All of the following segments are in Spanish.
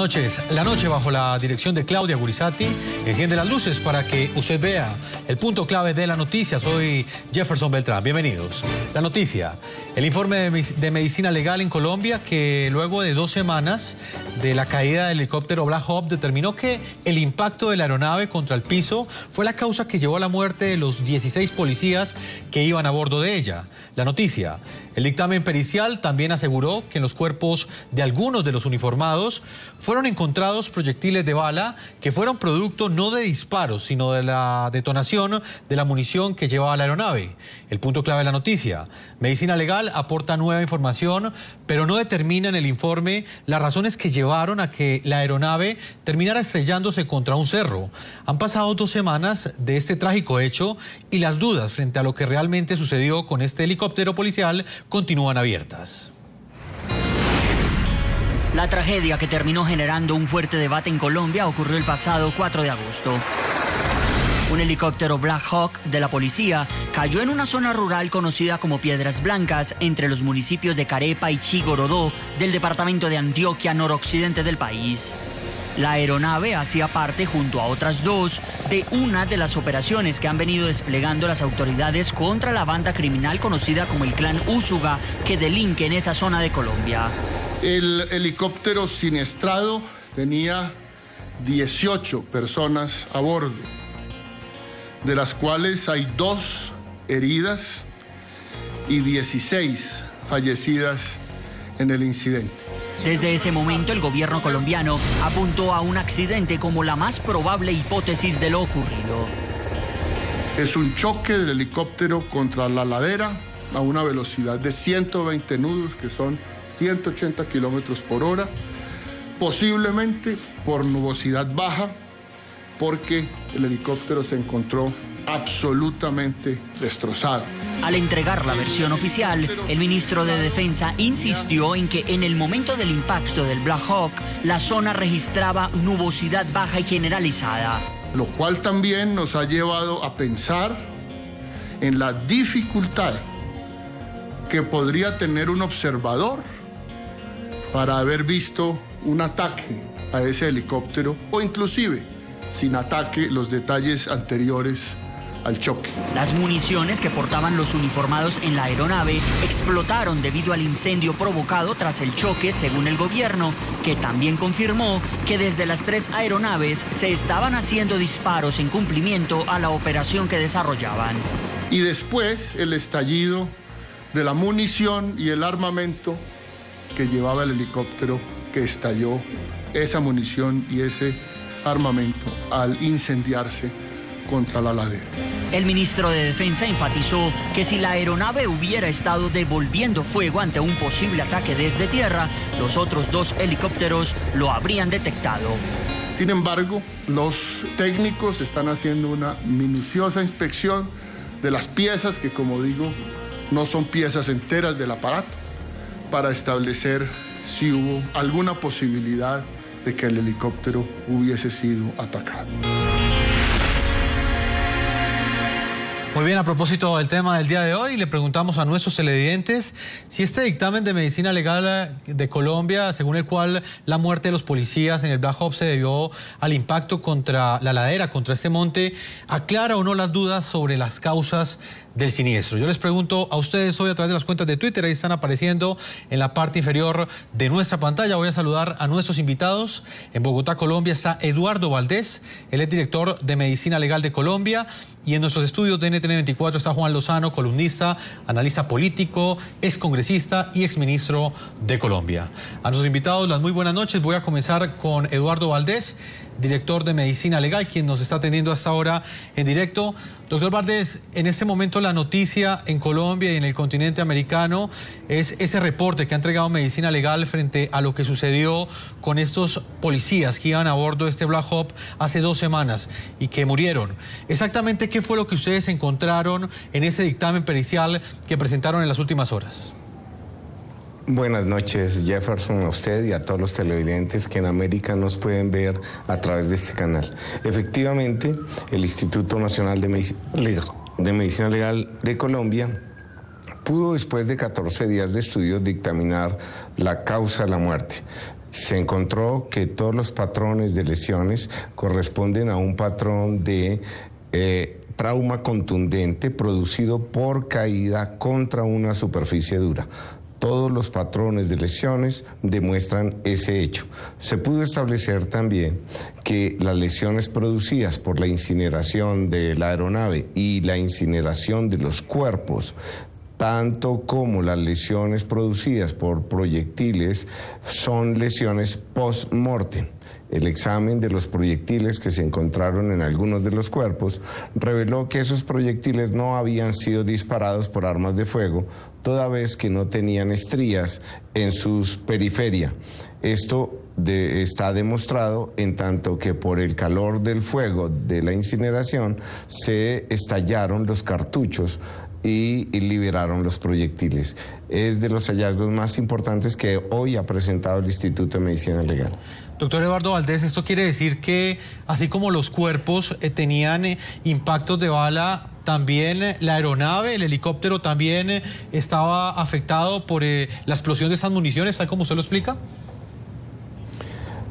noches. La noche, bajo la dirección de Claudia Gurizati, enciende las luces para que usted vea el punto clave de la noticia. Soy Jefferson Beltrán. Bienvenidos. La noticia. El informe de medicina legal en Colombia, que luego de 2 semanas de la caída del helicóptero Black Hawk determinó que el impacto de la aeronave contra el piso fue la causa que llevó a la muerte de los 16 policías que iban a bordo de ella. La noticia. El dictamen pericial también aseguró que en los cuerpos de algunos de los uniformados fueron encontrados proyectiles de bala que fueron producto no de disparos, sino de la detonación de la munición que llevaba la aeronave. El punto clave de la noticia. Medicina legal aporta nueva información, pero no determina en el informe las razones que llevaron a que la aeronave terminara estrellándose contra un cerro. Han pasado 2 semanas de este trágico hecho y las dudas frente a lo que realmente sucedió con este helicóptero policial continúan abiertas. La tragedia que terminó generando un fuerte debate en Colombia ocurrió el pasado 4 de agosto. Un helicóptero Black Hawk de la policía cayó en una zona rural conocida como Piedras Blancas, entre los municipios de Carepa y Chigorodó del departamento de Antioquia, noroccidente del país. La aeronave hacía parte, junto a otras 2, de una de las operaciones que han venido desplegando las autoridades contra la banda criminal conocida como el Clan Úsuga, que delinque en esa zona de Colombia. El helicóptero siniestrado tenía 18 personas a bordo, de las cuales hay 2 heridas y 16 fallecidas en el incidente. Desde ese momento, el gobierno colombiano apuntó a un accidente como la más probable hipótesis de lo ocurrido. Es un choque del helicóptero contra la ladera a una velocidad de 120 nudos, que son 180 kilómetros por hora, posiblemente por nubosidad baja, porque el helicóptero se encontró absolutamente destrozado. Al entregar la versión oficial, el ministro de Defensa insistió en que en el momento del impacto del Black Hawk, la zona registraba nubosidad baja y generalizada. Lo cual también nos ha llevado a pensar en la dificultad que podría tener un observador para haber visto un ataque a ese helicóptero, o inclusive, sin ataque, los detalles anteriores al choque. Las municiones que portaban los uniformados en la aeronave explotaron debido al incendio provocado tras el choque, según el gobierno, que también confirmó que desde las 3 aeronaves se estaban haciendo disparos en cumplimiento a la operación que desarrollaban. Y después el estallido de la munición y el armamento que llevaba el helicóptero, que estalló esa munición y ese armamento al incendiarse contra la ladera. El ministro de Defensa enfatizó que si la aeronave hubiera estado devolviendo fuego ante un posible ataque desde tierra, los otros 2 helicópteros lo habrían detectado. Sin embargo, los técnicos están haciendo una minuciosa inspección de las piezas, que, como digo, no son piezas enteras del aparato, para establecer si hubo alguna posibilidad de que el helicóptero hubiese sido atacado. Muy bien, a propósito del tema del día de hoy, le preguntamos a nuestros televidentes si este dictamen de medicina legal de Colombia, según el cual la muerte de los policías en el Black Hawk se debió al impacto contra la ladera, contra este monte, aclara o no las dudas sobre las causas del siniestro. Yo les pregunto a ustedes hoy a través de las cuentas de Twitter, ahí están apareciendo en la parte inferior de nuestra pantalla. Voy a saludar a nuestros invitados. En Bogotá, Colombia, está Eduardo Valdés, él es director de Medicina Legal de Colombia, y en nuestros estudios de NTN 24 está Juan Lozano, columnista, analista político, excongresista y exministro de Colombia. A nuestros invitados, las muy buenas noches. Voy a comenzar con Eduardo Valdés, director de Medicina Legal, quien nos está atendiendo hasta ahora en directo. Doctor Valdés, en este momento la noticia en Colombia y en el continente americano es ese reporte que ha entregado Medicina Legal frente a lo que sucedió con estos policías que iban a bordo de este Black Hawk hace 2 semanas y que murieron. Exactamente, ¿qué fue lo que ustedes encontraron en ese dictamen pericial que presentaron en las últimas horas? Buenas noches, Jefferson, a usted y a todos los televidentes que en América nos pueden ver a través de este canal. Efectivamente, el Instituto Nacional de Medicina Legal de Colombia pudo, después de 14 días de estudios, dictaminar la causa de la muerte. Se encontró que todos los patrones de lesiones corresponden a un patrón de trauma contundente producido por caída contra una superficie dura. Todos los patrones de lesiones demuestran ese hecho. Se pudo establecer también que las lesiones producidas por la incineración de la aeronave y la incineración de los cuerpos, tanto como las lesiones producidas por proyectiles, son lesiones post-mortem. El examen de los proyectiles que se encontraron en algunos de los cuerpos reveló que esos proyectiles no habían sido disparados por armas de fuego, toda vez que no tenían estrías en sus periferia. Esto está demostrado en tanto que por el calor del fuego de la incineración se estallaron los cartuchos y liberaron los proyectiles. Es de los hallazgos más importantes que hoy ha presentado el Instituto de Medicina Legal. Doctor Eduardo Valdés, esto quiere decir que así como los cuerpos tenían impactos de bala, también la aeronave, el helicóptero también estaba afectado por la explosión de esas municiones, tal como usted lo explica.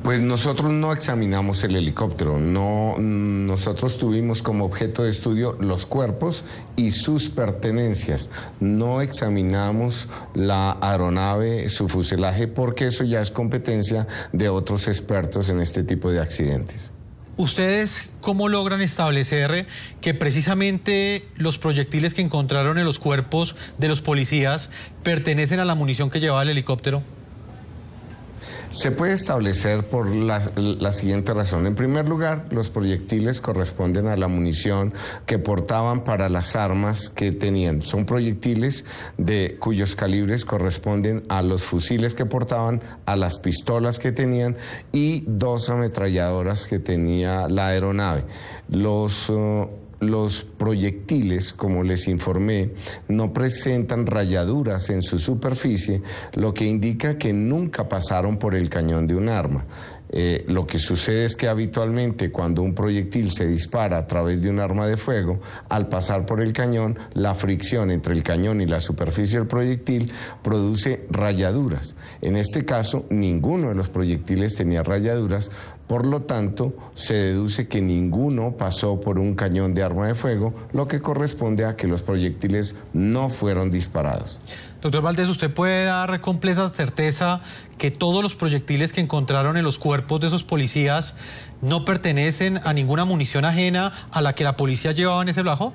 Pues nosotros no examinamos el helicóptero, nosotros tuvimos como objeto de estudio los cuerpos y sus pertenencias. No examinamos la aeronave, su fuselaje, porque eso ya es competencia de otros expertos en este tipo de accidentes. ¿Ustedes cómo logran establecer que precisamente los proyectiles que encontraron en los cuerpos de los policías pertenecen a la munición que llevaba el helicóptero? Se puede establecer por la siguiente razón. En primer lugar, los proyectiles corresponden a la munición que portaban para las armas que tenían. Son proyectiles cuyos calibres corresponden a los fusiles que portaban, a las pistolas que tenían y 2 ametralladoras que tenía la aeronave. Los proyectiles, como les informé, no presentan rayaduras en su superficie, lo que indica que nunca pasaron por el cañón de un arma. Lo que sucede es que habitualmente cuando un proyectil se dispara a través de un arma de fuego, al pasar por el cañón, la fricción entre el cañón y la superficie del proyectil produce rayaduras. En este caso, ninguno de los proyectiles tenía rayaduras, por lo tanto, se deduce que ninguno pasó por un cañón de arma de fuego, lo que corresponde a que los proyectiles no fueron disparados. Doctor Valdés, ¿usted puede dar completa certeza que todos los proyectiles que encontraron en los cuerpos de esos policías no pertenecen a ninguna munición ajena a la que la policía llevaba en ese Black Hawk?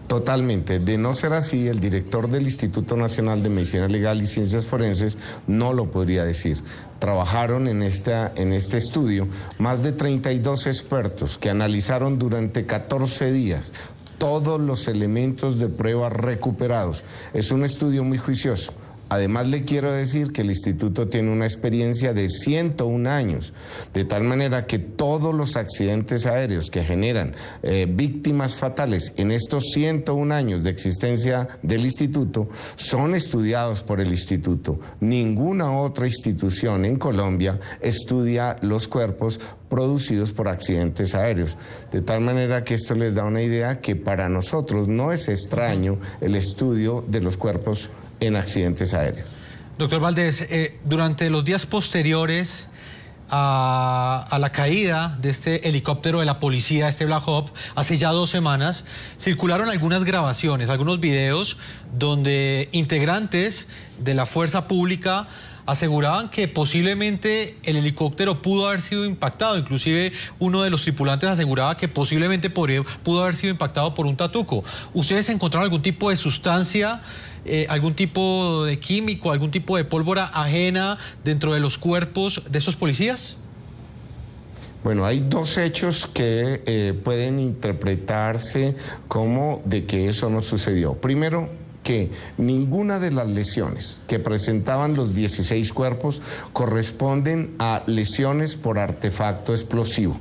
Totalmente. De no ser así, el director del Instituto Nacional de Medicina Legal y Ciencias Forenses no lo podría decir. Trabajaron en este estudio más de 32 expertos que analizaron durante 14 días todos los elementos de prueba recuperados. Es un estudio muy juicioso. Además, le quiero decir que el instituto tiene una experiencia de 101 años, de tal manera que todos los accidentes aéreos que generan víctimas fatales en estos 101 años de existencia del instituto son estudiados por el instituto. Ninguna otra institución en Colombia estudia los cuerpos producidos por accidentes aéreos, de tal manera que esto les da una idea que para nosotros no es extraño el estudio de los cuerpos en accidentes aéreos. Doctor Valdés, durante los días posteriores a la caída de este helicóptero de la policía, este Black Hawk, hace ya 2 semanas, circularon algunas grabaciones, algunos videos donde integrantes de la fuerza pública aseguraban que posiblemente el helicóptero pudo haber sido impactado. Inclusive uno de los tripulantes aseguraba que posiblemente pudo haber sido impactado por un tatuco. ¿Ustedes encontraron algún tipo de sustancia, algún tipo de químico, algún tipo de pólvora ajena dentro de los cuerpos de esos policías? Bueno, hay 2 hechos que pueden interpretarse como de que eso no sucedió. Primero, que ninguna de las lesiones que presentaban los 16 cuerpos corresponden a lesiones por artefacto explosivo.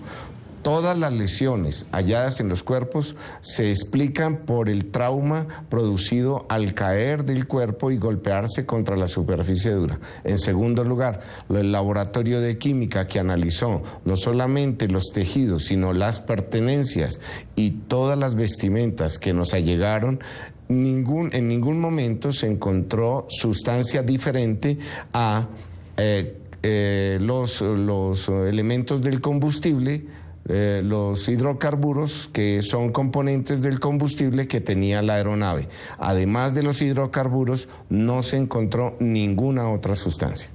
Todas las lesiones halladas en los cuerpos se explican por el trauma producido al caer del cuerpo y golpearse contra la superficie dura. En segundo lugar, el laboratorio de química que analizó no solamente los tejidos, sino las pertenencias y todas las vestimentas que nos allegaron, en ningún momento se encontró sustancia diferente a los elementos del combustible, los hidrocarburos, que son componentes del combustible que tenía la aeronave. Además de los hidrocarburos, no se encontró ninguna otra sustancia.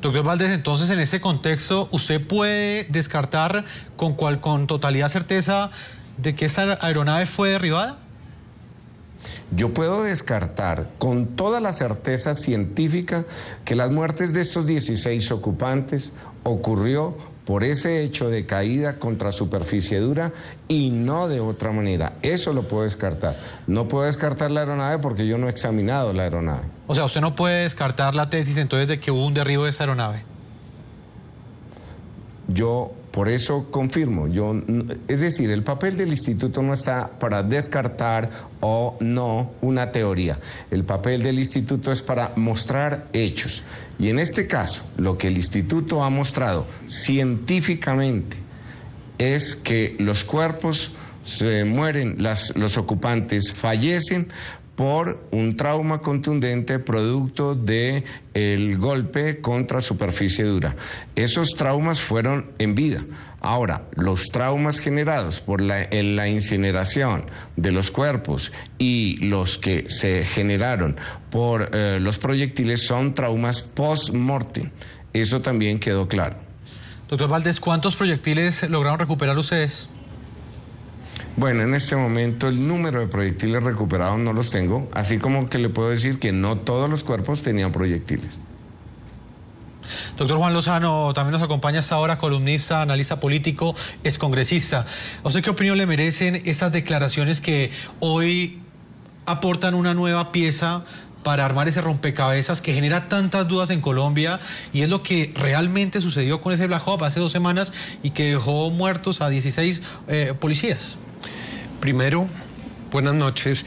Doctor Valdés, entonces en ese contexto, ¿usted puede descartar con totalidad certeza de que esa aeronave fue derribada? Yo puedo descartar con toda la certeza científica que las muertes de estos 16 ocupantes ocurrió por ese hecho de caída contra superficie dura y no de otra manera. Eso lo puedo descartar. No puedo descartar la aeronave porque yo no he examinado la aeronave. O sea, usted no puede descartar la tesis entonces de que hubo un derribo de esa aeronave. Yo por eso confirmo, es decir, el papel del instituto no está para descartar o no una teoría. El papel del instituto es para mostrar hechos. Y en este caso, lo que el instituto ha mostrado científicamente es que los cuerpos se mueren, los ocupantes fallecen por un trauma contundente producto del golpe contra superficie dura. Esos traumas fueron en vida. Ahora, los traumas generados por la incineración de los cuerpos y los que se generaron por los proyectiles son traumas post-mortem. Eso también quedó claro. Doctor Valdés, ¿cuántos proyectiles lograron recuperar ustedes? Bueno, en este momento el número de proyectiles recuperados no los tengo, así como que le puedo decir que no todos los cuerpos tenían proyectiles. Doctor Juan Lozano también nos acompaña hasta ahora, columnista, analista político, excongresista. ¿A usted qué opinión le merecen esas declaraciones que hoy aportan una nueva pieza para armar ese rompecabezas que genera tantas dudas en Colombia, y es lo que realmente sucedió con ese Black Hawk hace 2 semanas y que dejó muertos a 16 policías? Primero, buenas noches.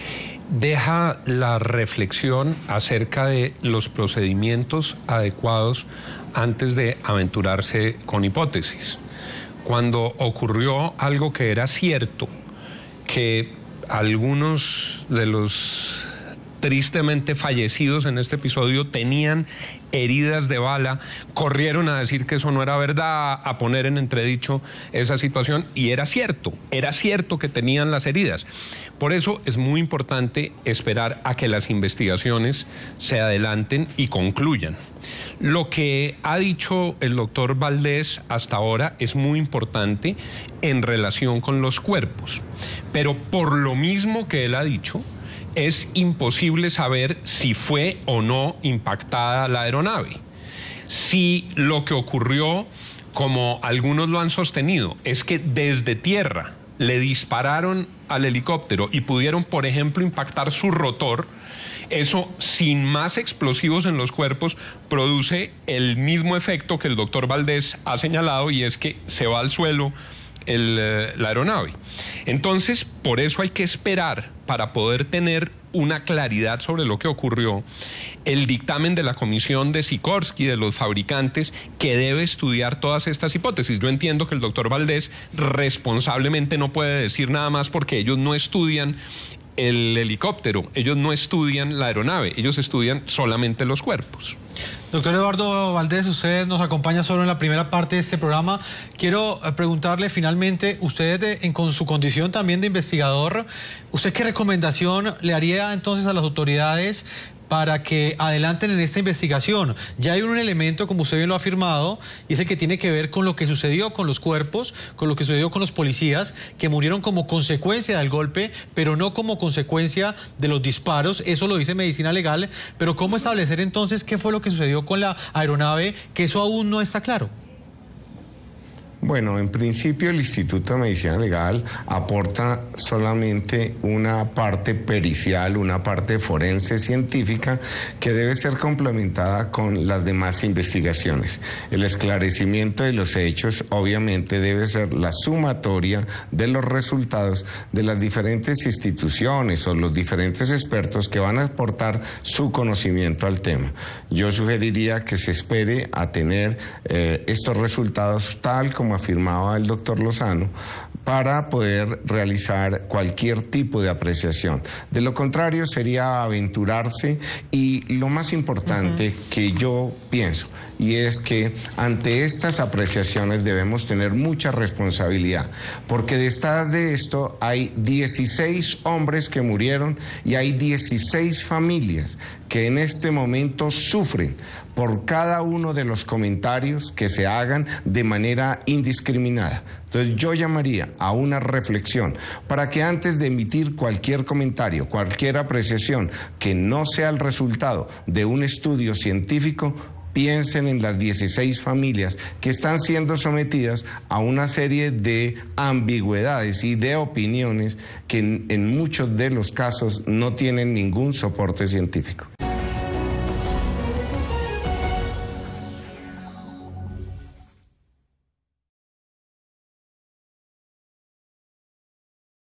Deja la reflexión acerca de los procedimientos adecuados antes de aventurarse con hipótesis. Cuando ocurrió algo que era cierto, que algunos de los tristemente fallecidos en este episodio tenían heridas de bala, corrieron a decir que eso no era verdad, a poner en entredicho esa situación, y era cierto que tenían las heridas. Por eso es muy importante esperar a que las investigaciones se adelanten y concluyan. Lo que ha dicho el doctor Valdés hasta ahora es muy importante en relación con los cuerpos, pero por lo mismo que él ha dicho, es imposible saber si fue o no impactada la aeronave. Si lo que ocurrió, como algunos lo han sostenido, es que desde tierra le dispararon al helicóptero y pudieron, por ejemplo, impactar su rotor, eso sin más explosivos en los cuerpos produce el mismo efecto que el doctor Valdés ha señalado, y es que se va al suelo la aeronave. Entonces, por eso hay que esperar, para poder tener una claridad sobre lo que ocurrió, el dictamen de la comisión de Sikorsky, de los fabricantes, que debe estudiar todas estas hipótesis. Yo entiendo que el doctor Valdés responsablemente no puede decir nada más porque ellos no estudian el helicóptero, ellos no estudian la aeronave, ellos estudian solamente los cuerpos. Doctor Eduardo Valdés, usted nos acompaña solo en la primera parte de este programa. Quiero preguntarle finalmente, usted con su condición también de investigador, ¿usted qué recomendación le haría entonces a las autoridades para que adelanten en esta investigación? Ya hay un elemento, como usted bien lo ha afirmado, y es el que tiene que ver con lo que sucedió con los cuerpos, con lo que sucedió con los policías, que murieron como consecuencia del golpe, pero no como consecuencia de los disparos. Eso lo dice Medicina Legal, pero ¿cómo establecer entonces qué fue lo que sucedió con la aeronave? Que eso aún no está claro. Bueno, en principio el Instituto de Medicina Legal aporta solamente una parte pericial, una parte forense científica que debe ser complementada con las demás investigaciones. El esclarecimiento de los hechos obviamente debe ser la sumatoria de los resultados de las diferentes instituciones o los diferentes expertos que van a aportar su conocimiento al tema. Yo sugeriría que se espere a tener estos resultados tal como afirmaba el doctor Lozano, para poder realizar cualquier tipo de apreciación. De lo contrario sería aventurarse, y lo más importante que yo pienso, y es que ante estas apreciaciones debemos tener mucha responsabilidad, porque detrás de esto hay 16 hombres que murieron y hay 16 familias que en este momento sufren por cada uno de los comentarios que se hagan de manera indiscriminada. Entonces yo llamaría a una reflexión para que antes de emitir cualquier comentario, cualquier apreciación que no sea el resultado de un estudio científico, piensen en las 16 familias que están siendo sometidas a una serie de ambigüedades y de opiniones que en muchos de los casos no tienen ningún soporte científico.